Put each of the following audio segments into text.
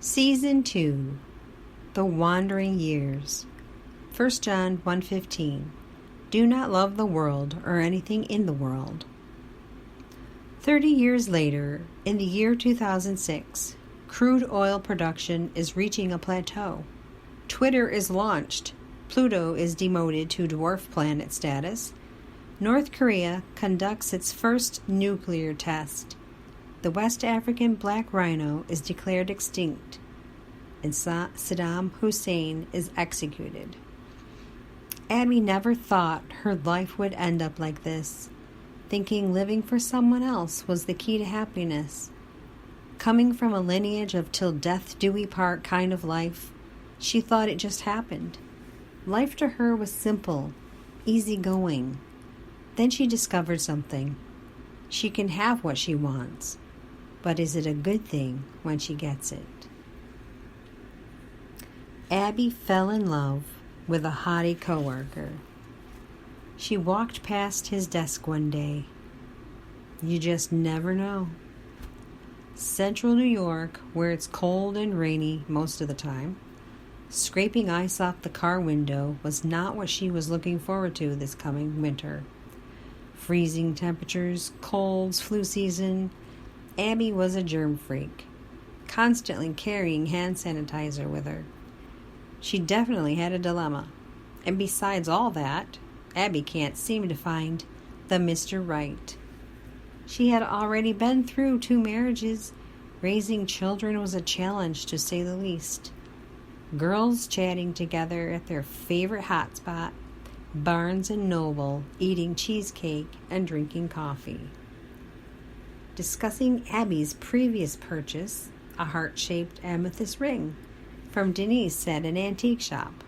Season 2, The Wandering Years. 1 John 1:15. Do not love the world or anything in the world. 30 years later, in the year 2006, crude oil production is reaching a plateau. Twitter is launched. Pluto is demoted to dwarf planet status. North Korea conducts its first nuclear test. The West African black rhino is declared extinct, and Saddam Hussein is executed. Abby never thought her life would end up like this, thinking living for someone else was the key to happiness. Coming from a lineage of till death do we part kind of life, she thought it just happened. Life to her was simple, easygoing. Then she discovered something. She can have what she wants. But is it a good thing when she gets it? Abby fell in love with a haughty coworker. She walked past his desk one day. You just never know. Central New York, where it's cold and rainy most of the time, scraping ice off the car window was not what she was looking forward to this coming winter. Freezing temperatures, colds, flu season. Abby was a germ freak, constantly carrying hand sanitizer with her. She definitely had a dilemma. And besides all that, Abby can't seem to find the Mr. Right. She had already been through 2 marriages. Raising children was a challenge, to say the least. Girls chatting together at their favorite hotspot, Barnes and Noble, eating cheesecake and drinking coffee. Discussing Abby's previous purchase, a heart-shaped amethyst ring from Denise at an antique shop.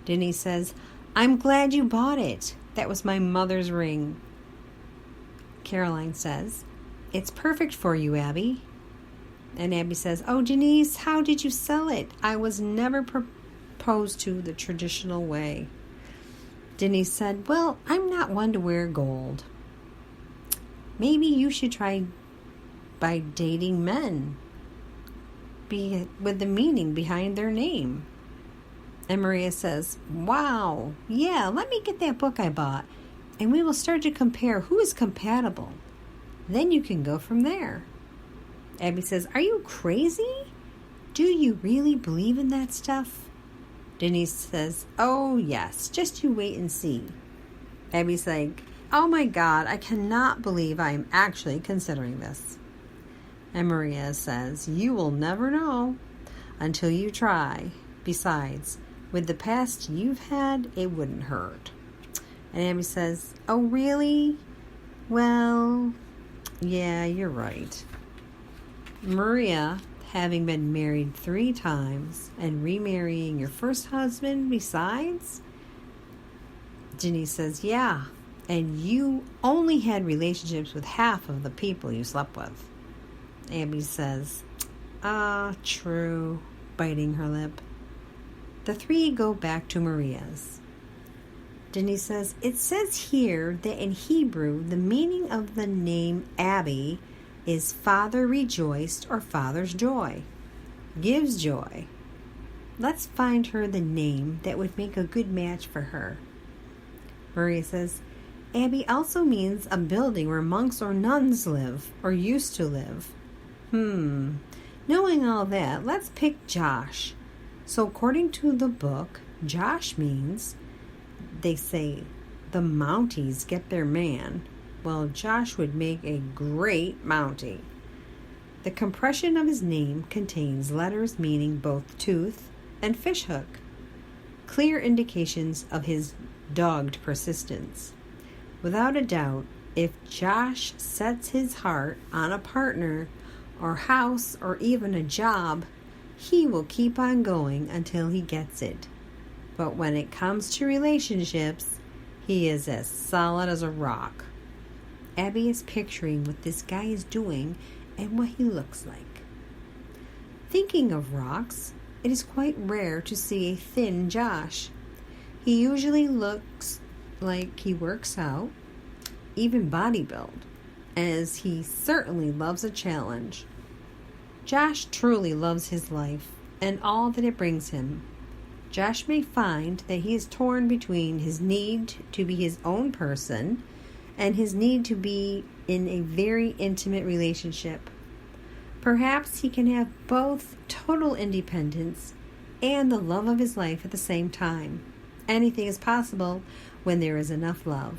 Denise says, I'm glad you bought it. That was my mother's ring. Caroline says, it's perfect for you, Abby. And Abby says, oh, Denise, how did you sell it? I was never proposed to the traditional way. Denise said, well, I'm not one to wear gold. Maybe you should try by dating men with the meaning behind their name. And Maria says, wow, yeah, let me get that book I bought, and we will start to compare who is compatible. Then you can go from there. Abby says, are you crazy? Do you really believe in that stuff? Denise says, oh, yes, just you wait and see. Abby's like, oh my God, I cannot believe I am actually considering this. And Maria says, you will never know until you try. Besides, with the past you've had, it wouldn't hurt. And Abby says, oh really? Well, yeah, you're right. Maria, having been married 3 times and remarrying your first husband besides? Denise says, yeah. And you only had relationships with half of the people you slept with. Abby says, true, biting her lip. The 3 go back to Maria's. Denise says, it says here that in Hebrew, the meaning of the name Abby is Father rejoiced or Father's joy. Gives joy. Let's find her the name that would make a good match for her. Maria says, Abby also means a building where monks or nuns live, or used to live. Knowing all that, let's pick Josh. So according to the book, Josh means, they say, the Mounties get their man. Well, Josh would make a great Mountie. The compression of his name contains letters meaning both tooth and fishhook. Clear indications of his dogged persistence. Without a doubt, if Josh sets his heart on a partner or house or even a job, he will keep on going until he gets it. But when it comes to relationships, he is as solid as a rock. Abby is picturing what this guy is doing and what he looks like. Thinking of rocks, it is quite rare to see a thin Josh. He usually looks like he works out, even bodybuild, as he certainly loves a challenge. Josh truly loves his life and all that it brings him. Josh may find that he is torn between his need to be his own person and his need to be in a very intimate relationship. Perhaps he can have both total independence and the love of his life at the same time. Anything is possible when there is enough love.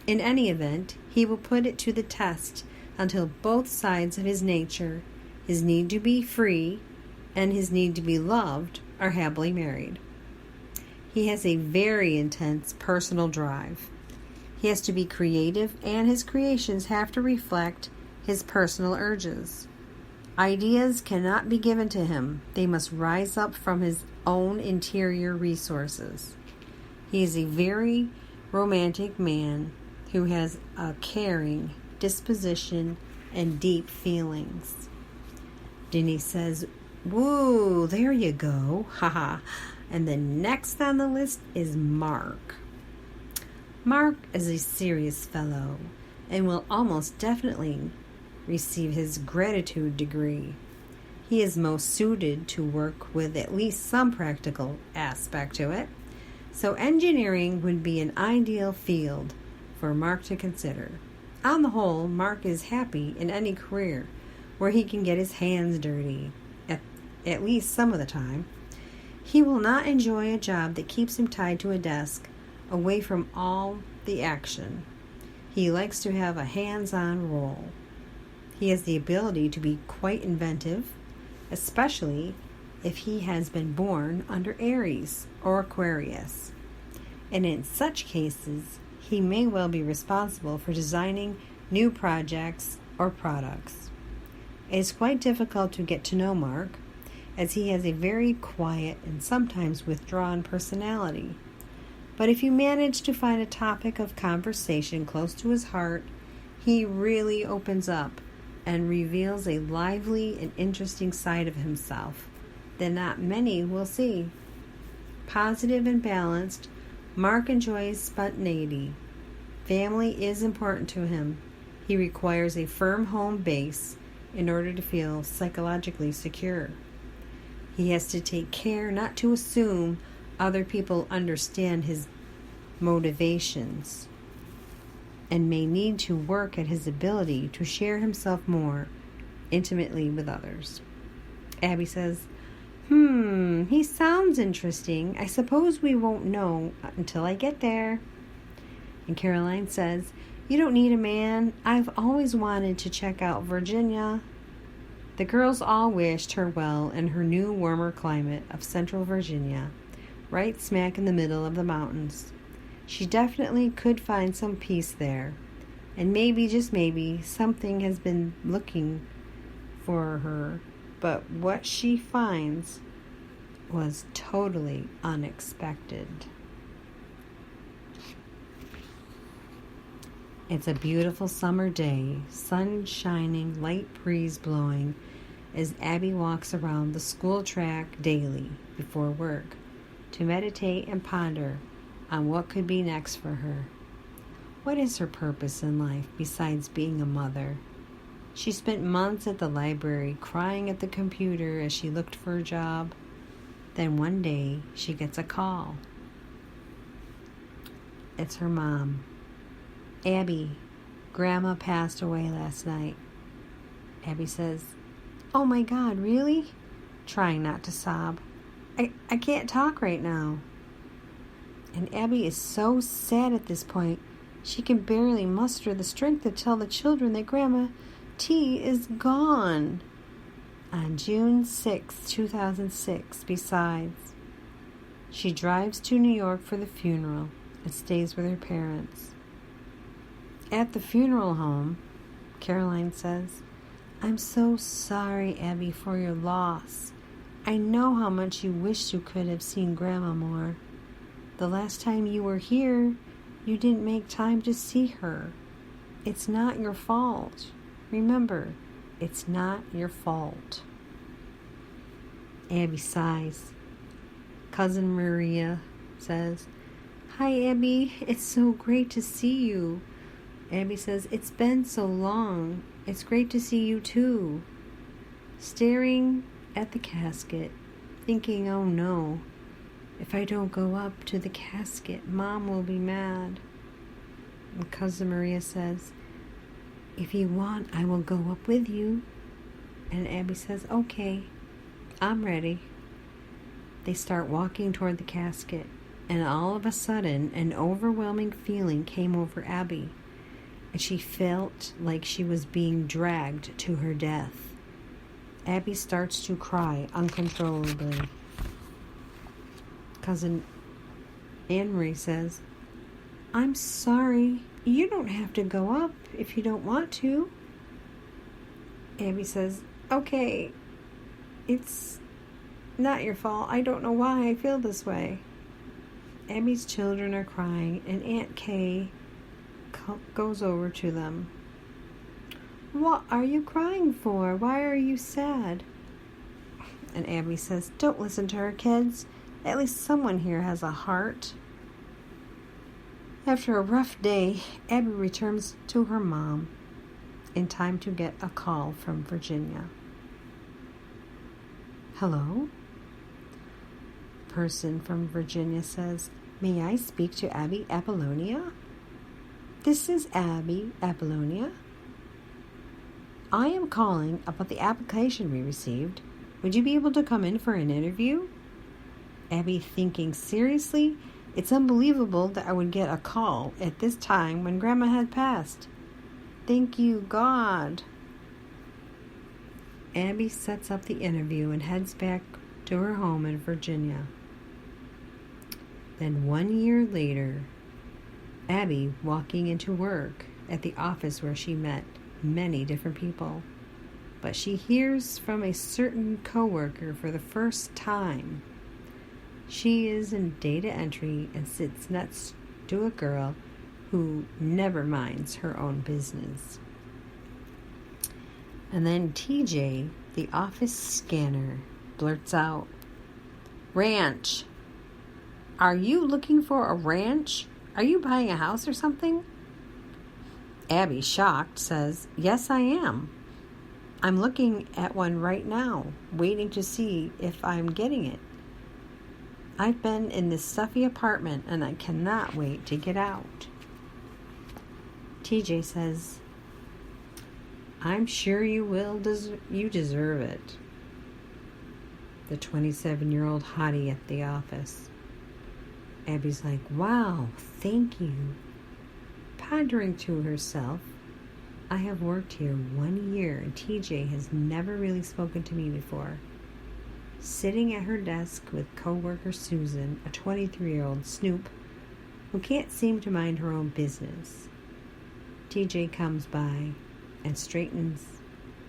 In any event, he will put it to the test until both sides of his nature, his need to be free and his need to be loved, are happily married. He has a very intense personal drive. He has to be creative, and his creations have to reflect his personal urges. Ideas cannot be given to him. They must rise up from his own interior resources. He is a very romantic man who has a caring disposition and deep feelings. Denise says, "Woo, there you go." Haha. And the next on the list is Mark. Mark is a serious fellow and will almost definitely receive his gratitude degree. He is most suited to work with at least some practical aspect to it, so engineering would be an ideal field for Mark to consider. On the whole, Mark is happy in any career where he can get his hands dirty, at least some of the time. He will not enjoy a job that keeps him tied to a desk, away from all the action. He likes to have a hands-on role. He has the ability to be quite inventive, especially if he has been born under Aries or Aquarius. And in such cases, he may well be responsible for designing new projects or products. It is quite difficult to get to know Mark, as he has a very quiet and sometimes withdrawn personality. But if you manage to find a topic of conversation close to his heart, he really opens up and reveals a lively and interesting side of himself that not many will see. Positive and balanced, Mark enjoys spontaneity. Family is important to him. He requires a firm home base in order to feel psychologically secure. He has to take care not to assume other people understand his motivations and may need to work at his ability to share himself more intimately with others. Abby says, he sounds interesting. I suppose we won't know until I get there. And Caroline says, you don't need a man. I've always wanted to check out Virginia. The girls all wished her well in her new warmer climate of central Virginia, right smack in the middle of the mountains. She definitely could find some peace there, and maybe, just maybe, something has been looking for her, but what she finds was totally unexpected. It's a beautiful summer day, sun shining, light breeze blowing, as Abby walks around the school track daily before work to meditate and ponder on what could be next for her. What is her purpose in life besides being a mother? She spent months at the library crying at the computer as she looked for a job. Then one day she gets a call. It's her mom. Abby, Grandma passed away last night. Abby says, "Oh my God, really?" Trying not to sob. I can't talk right now. And Abby is so sad at this point, she can barely muster the strength to tell the children that Grandma T is gone. On June 6, 2006, besides, she drives to New York for the funeral and stays with her parents. At the funeral home, Caroline says, "I'm so sorry, Abby, for your loss. I know how much you wish you could have seen Grandma more. The last time you were here, you didn't make time to see her. It's not your fault. Remember, it's not your fault." Abby sighs. Cousin Maria says, "Hi, Abby. It's so great to see you." Abby says, "It's been so long. It's great to see you too." staring at the casket, thinking, oh no, if I don't go up to the casket, Mom will be mad. And Cousin Maria says, if you want, I will go up with you. And Abby says, okay, I'm ready. They start walking toward the casket, and all of a sudden, an overwhelming feeling came over Abby, and she felt like she was being dragged to her death. Abby starts to cry uncontrollably. Cousin Anne-Marie says, I'm sorry, you don't have to go up if you don't want to. Abby says, okay, it's not your fault. I don't know why I feel this way. Abby's children are crying, and Aunt Kay goes over to them. What are you crying for? Why are you sad? And Abby says, don't listen to her, kids. At least someone here has a heart. After a rough day, Abby returns to her mom in time to get a call from Virginia. Hello? Person from Virginia says, may I speak to Abby Apollonia? This is Abby Apollonia. I am calling about the application we received. Would you be able to come in for an interview? Abby thinking, seriously? It's unbelievable that I would get a call at this time when Grandma had passed. Thank you, God. Abby sets up the interview and heads back to her home in Virginia. Then 1 year later, Abby walking into work at the office where she met many different people. But she hears from a certain coworker for the first time. She is in data entry and sits next to a girl who never minds her own business. And then TJ, the office scanner, blurts out, ranch. Are you looking for a ranch? Are you buying a house or something? Abby, shocked, says, yes, I am. I'm looking at one right now, waiting to see if I'm getting it. I've been in this stuffy apartment and I cannot wait to get out. TJ says, I'm sure you will. You deserve it. The 27-year-old hottie at the office. Abby's like, wow, thank you. Pondering to herself, I have worked here 1 year and TJ has never really spoken to me before. Sitting at her desk with coworker Susan, a 23-year-old snoop who can't seem to mind her own business. TJ comes by and straightens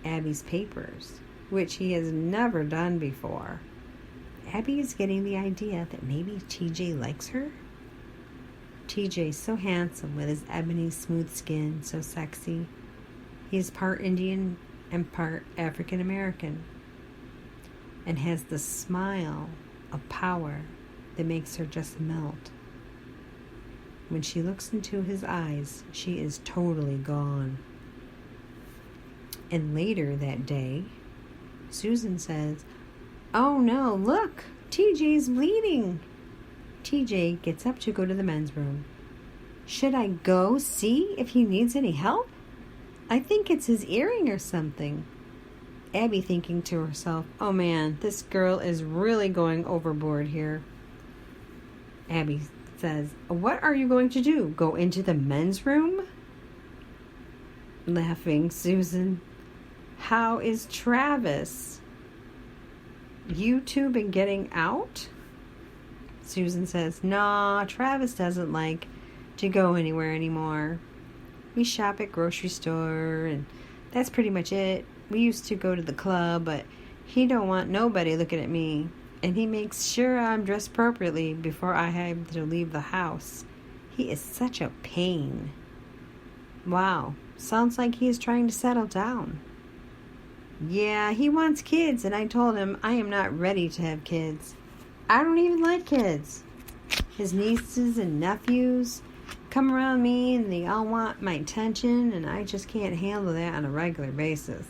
Abby's papers, which he has never done before. Abby is getting the idea that maybe TJ likes her. TJ's so handsome with his ebony smooth skin, so sexy. He is part Indian and part African American and has the smile of power that makes her just melt. When she looks into his eyes, she is totally gone. And later that day, Susan says, oh no, look, TJ's bleeding. TJ gets up to go to the men's room. Should I go see if he needs any help? I think it's his earring or something. Abby thinking to herself, oh man, this girl is really going overboard here. Abby says, what are you going to do? Go into the men's room? Laughing, Susan, how is Travis? You two been getting out? Susan says, nah, Travis doesn't like to go anywhere anymore. We shop at grocery store and that's pretty much it. We used to go to the club, but he don't want nobody looking at me. And he makes sure I'm dressed appropriately before I have to leave the house. He is such a pain. Wow, sounds like he is trying to settle down. Yeah, he wants kids, and I told him I am not ready to have kids. I don't even like kids. His nieces and nephews come around me and they all want my attention, and I just can't handle that on a regular basis.